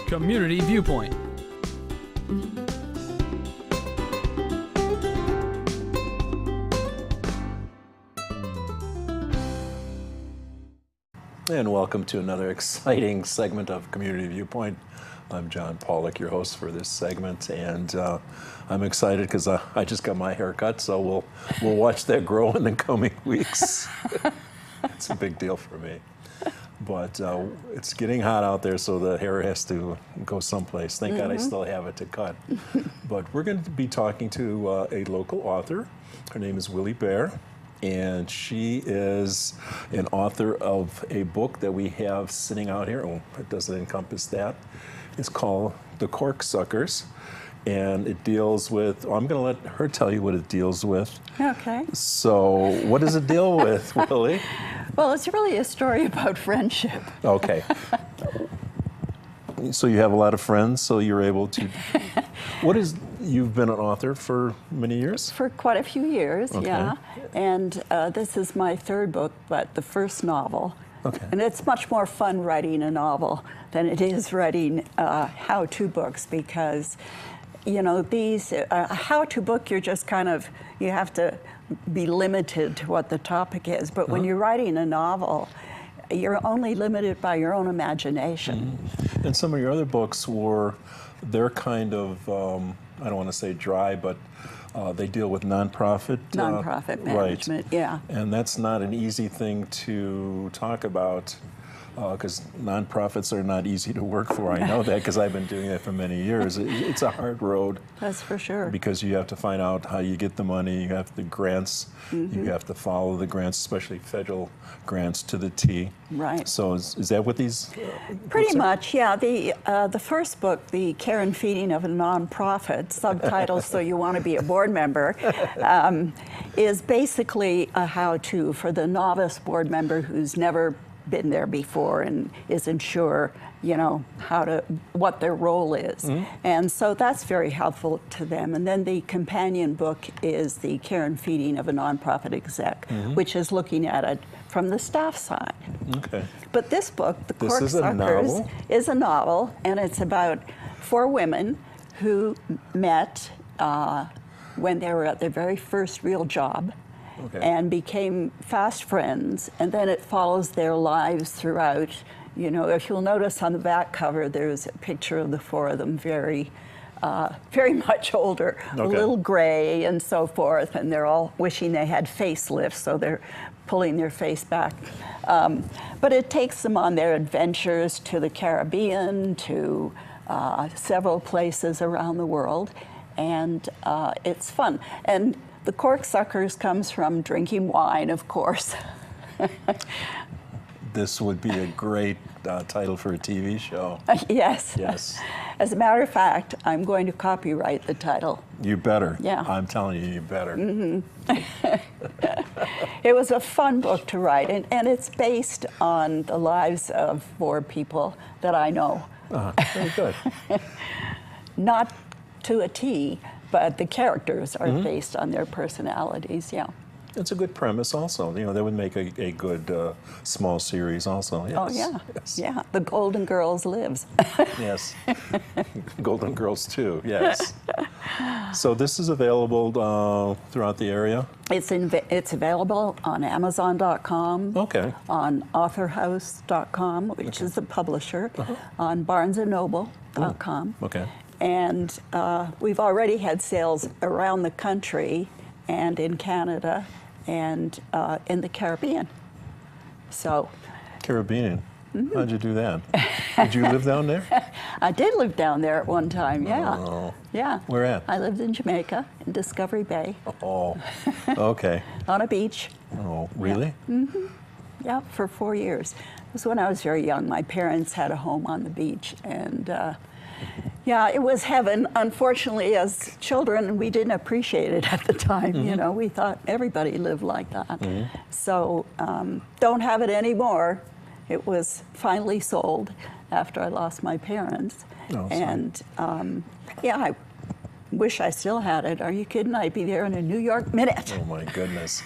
Community Viewpoint. And welcome to another exciting segment of Community Viewpoint. I'm John Pawlak, your host for this segment, and I'm excited because I just got my hair cut, so we'll watch that grow in the coming weeks. It's a big deal for me. But it's getting hot out there, so the hair has to go someplace. Thank God I still have it to cut. But we're going to be talking to a local author. Her name is Willi Baer. And she is an author of a book that we have sitting out here. Oh, it doesn't encompass that. It's called The Corksuckers. And it deals with, I'm going to let her tell you what it deals with. Okay. So what does it deal with, Willi? Well, it's really a story about friendship. Okay. So you have a lot of friends, so you're able to... You've been an author for many years? For quite a few years, okay. Yeah. And this is my third book, but the first novel. Okay. And it's much more fun writing a novel than it is writing how-to books because, you know, these, a how-to book, you're just kind of, you have to be limited to what the topic is. But when you're writing a novel, you're only limited by your own imagination. And some of your other books they're kind of, I don't want to say dry, but they deal with nonprofit management, right. Yeah. And that's not an easy thing to talk about because nonprofits are not easy to work for. I know that because I've been doing that for many years. It's a hard road. That's for sure. Because you have to find out how you get the money, you have the grants, you have to follow the grants, especially federal grants to the T. Right. So is that what these Pretty much, yeah. The first book, The Care and Feeding of a Nonprofit, subtitled So You Want to Be a Board Member, is basically a how-to for the novice board member who's never been there before and isn't sure, you know, what their role is. And so that's very helpful to them. And then the companion book is The Care and Feeding of a Nonprofit Exec, which is looking at it from the staff side. Okay. But this book, The This is a Corksuckers, novel? is a novel, and it's about 4 women who met when they were at their very first real job. Okay. And became fast friends, and then it follows their lives throughout. You know, if you'll notice on the back cover, there's a picture of the 4 of them very much older, Okay. a little gray and so forth, and they're all wishing they had facelifts, so they're pulling their face back. But it takes them on their adventures to the Caribbean, to several places around the world, and it's fun. And The Corksuckers comes from drinking wine, of course. This would be a great title for a TV show. Yes. Yes. As a matter of fact, I'm going to copyright the title. You better. Yeah. I'm telling you, you better. It was a fun book to write, and it's based on the lives of 4 people that I know. Very good. Not to a T, but the characters are based on their personalities, yeah. It's a good premise also. You know, that would make a good small series also. Yes. Oh, yeah. Yes. Yeah, The Golden Girls lives. Yes. Golden Girls too, yes. So this is available throughout the area? It's available on Amazon.com, Okay. on AuthorHouse.com, which is the publisher, on BarnesandNoble.com. Okay. And we've already had sales around the country and in Canada and in the Caribbean. So. Caribbean. How'd you do that? Did you live down there? I did live down there at one time, yeah. Oh. Yeah. Where at? I lived in Jamaica, in Discovery Bay. Oh, okay. On a beach. Oh, really? Yeah, for 4 years. It was when I was very young. My parents had a home on the beach, and yeah, it was heaven. Unfortunately, as children, we didn't appreciate it at the time. You know, we thought everybody lived like that. So don't have it anymore. It was finally sold after I lost my parents. Oh, and yeah, I wish I still had it. Are you kidding? I'd be there in a New York minute. Oh my goodness.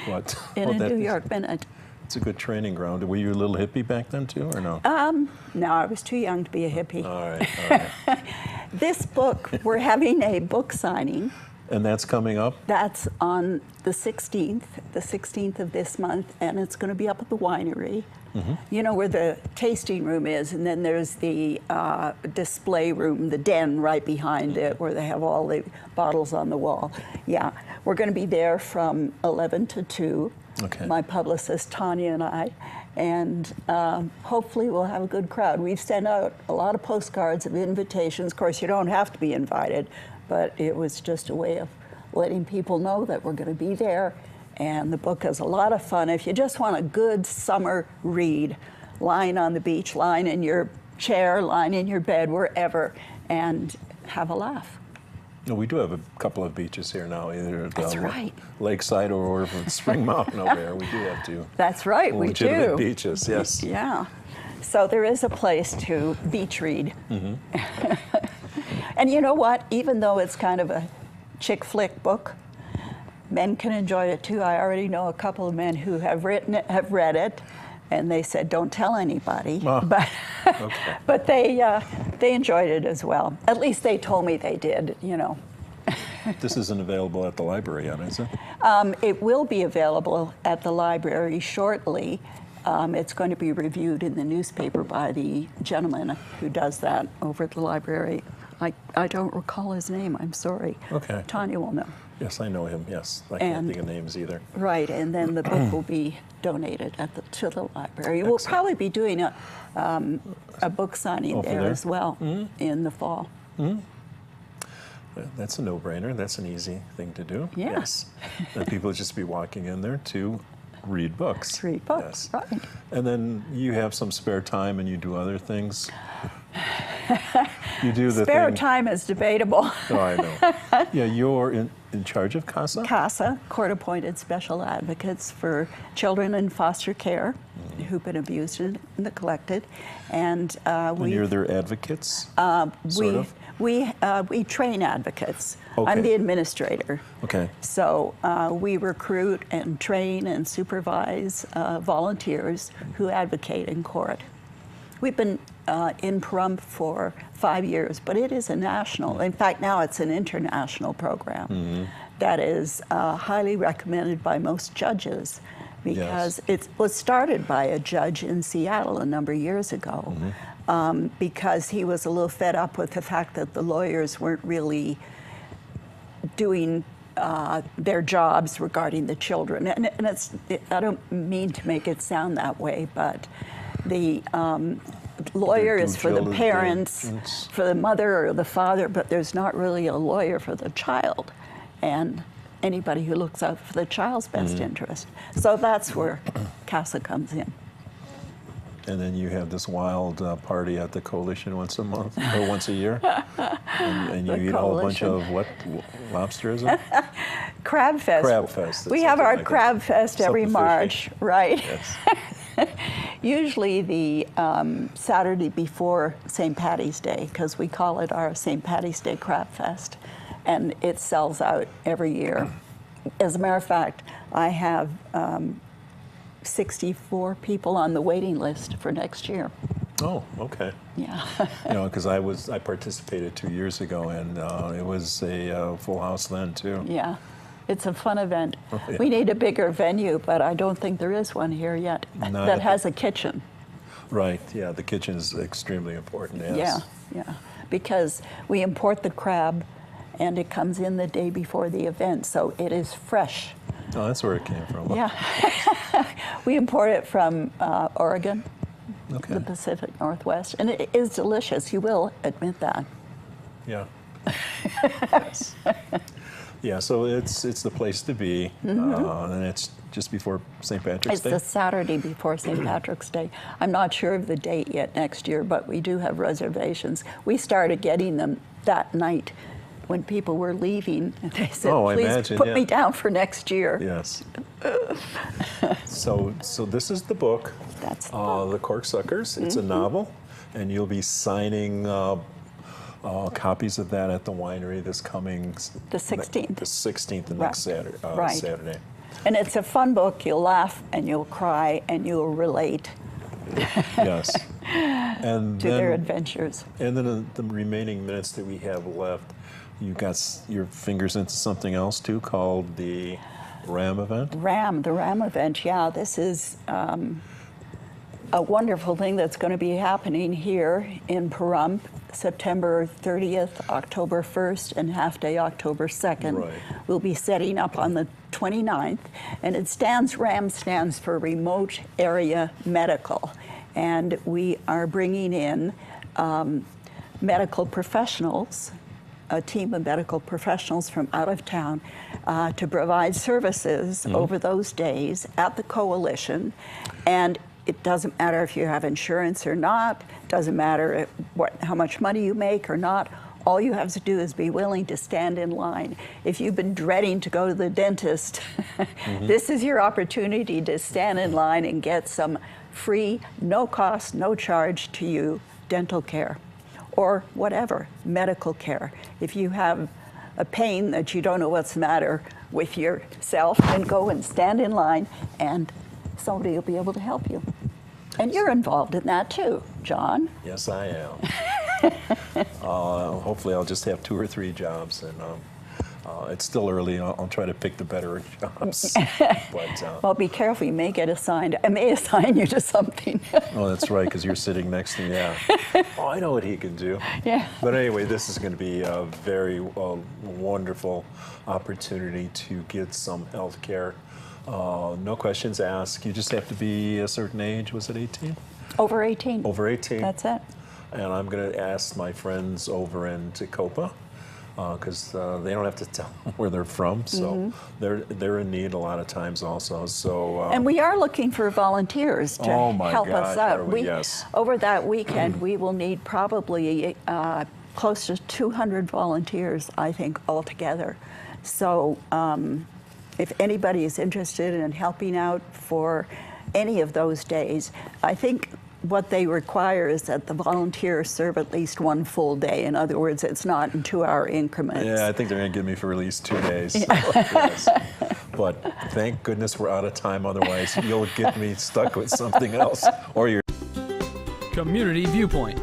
What? In a New York minute. It's a good training ground. Were you a little hippie back then too, or no? No, I was too young to be a hippie. All right, all right. This book, we're having a book signing. And that's coming up? That's on the 16th of this month, and it's going to be up at the winery. Mm-hmm. You know where the tasting room is, and then there's the display room, the den right behind it, where they have all the bottles on the wall. Yeah, we're going to be there from 11 to 2. Okay. My publicist, Tanya, and I. And hopefully we'll have a good crowd. We've sent out a lot of postcards of invitations. Of course, you don't have to be invited, but it was just a way of letting people know that we're going to be there. And the book is a lot of fun. If you just want a good summer read, lying on the beach, lying in your chair, lying in your bed, wherever, and have a laugh. No, we do have a couple of beaches here now, either at That's the right. Lakeside or Spring Mountain over there. We do have two. That's right, we do. Legitimate beaches, yes. Yeah. So there is a place to beach read. Mm-hmm. And you know what? Even though it's kind of a chick flick book, men can enjoy it too. I already know a couple of men who have read it, and they said, "Don't tell anybody." Oh, but okay. but they enjoyed it as well. At least they told me they did. You know. This isn't available at the library yet, is it? It will be available at the library shortly. It's going to be reviewed in the newspaper by the gentleman who does that over at the library. I don't recall his name, I'm sorry. Okay. Tanya will know. Yes, I know him, yes. I can't think of names either. Right, and then the book will be donated to the library. We'll probably be doing a book signing there as well in the fall. Mm-hmm. That's a no-brainer. That's an easy thing to do. Yeah. Yes. And people would just be walking in there to read books. Read books, yes. right. And then you have some spare time and you do other things. You do the Spare thing. time is debatable. Oh, I know. Yeah, you're in charge of CASA? CASA, Court-Appointed Special Advocates for Children in Foster Care who've been abused and neglected. And you're their advocates, sort of? We train advocates. Okay. I'm the administrator. Okay. So we recruit and train and supervise volunteers who advocate in court. We've been in Pahrump for 5 years, but it is a national, in fact now it's an international program that is highly recommended by most judges because it was started by a judge in Seattle a number of years ago. Because he was a little fed up with the fact that the lawyers weren't really doing their jobs regarding the children. And I don't mean to make it sound that way, but the lawyer is for the parents, for the mother or the father, but there's not really a lawyer for the child and anybody who looks out for the child's best interest. So that's where CASA comes in. And then you have this wild party at the Coalition once a month, or once a year. And you eat a whole bunch of what? Lobster, is it? Crab Fest. Crab Fest. We have our like Crab Fest every Something March, fishy. right? Yes. Usually the Saturday before St. Patty's Day, because we call it our St. Patty's Day Crab Fest. And it sells out every year. As a matter of fact, I have 64 people on the waiting list for next year. Oh, okay. Yeah. You know, because I participated 2 years ago, and it was a full house then too. Yeah. It's a fun event. Oh, yeah. We need a bigger venue, but I don't think there is one here yet that has a kitchen. Right. Yeah. The kitchen is extremely important. Yes. Yeah. Because we import the crab, and it comes in the day before the event, so it is fresh. Oh, that's where it came from. Yeah. We import it from Oregon, Okay. the Pacific Northwest, and it is delicious. You will admit that. Yeah. Yes. Yeah. So it's the place to be, and it's just before St. Patrick's It's Day. the Saturday before St. Patrick's Day. I'm not sure of the date yet next year, but we do have reservations. We started getting them that night when people were leaving. And they said, Oh, I please imagine, put yeah. me down for next year. Yes. So this is the book. That's the The Corksuckers. It's a novel, and you'll be signing copies of that at the winery this coming The 16th. The 16th, the Right. next Saturday. Right. Saturday. And it's a fun book. You'll laugh and you'll cry and you'll relate Yes. And to their adventures. And then in the remaining minutes that we have left, you got your fingers into something else too, called the RAM event? The RAM event, yeah. This is a wonderful thing that's going to be happening here in Pahrump, September 30th, October 1st, and half day October 2nd. Right. We'll be setting up on the 29th, and RAM stands for Remote Area Medical. And we are bringing in medical professionals, a team of medical professionals from out of town to provide services over those days at the coalition. And it doesn't matter if you have insurance or not, doesn't matter how much money you make or not. All you have to do is be willing to stand in line. If you've been dreading to go to the dentist, this is your opportunity to stand in line and get some free, no cost, no charge to you dental care or whatever, medical care. If you have a pain that you don't know what's the matter with yourself, then go and stand in line and somebody will be able to help you. And you're involved in that too, John. Yes, I am. Hopefully I'll just have 2 or 3 jobs, and it's still early. I'll try to pick the better jobs. But, well, be careful. You may get assigned. I may assign you to something. oh, that's right, because you're sitting next to me. Yeah. Oh, I know what he can do. Yeah. But anyway, this is going to be a very wonderful opportunity to get some health care. No questions asked. You just have to be a certain age. Was it 18? Over 18. Over 18. That's it. And I'm going to ask my friends over in Tacoma, because they don't have to tell them where they're from, so they're in need a lot of times also. So and we are looking for volunteers to help us out. Yes. Over that weekend, we will need probably close to 200 volunteers, I think, altogether. So if anybody is interested in helping out for any of those days, I think what they require is that the volunteers serve at least 1 full day. In other words, it's not in 2-hour increments. Yeah, I think they're going to give me for at least 2 days. So, yes. But thank goodness we're out of time. Otherwise, you'll get me stuck with something else. Or you're Community Viewpoint.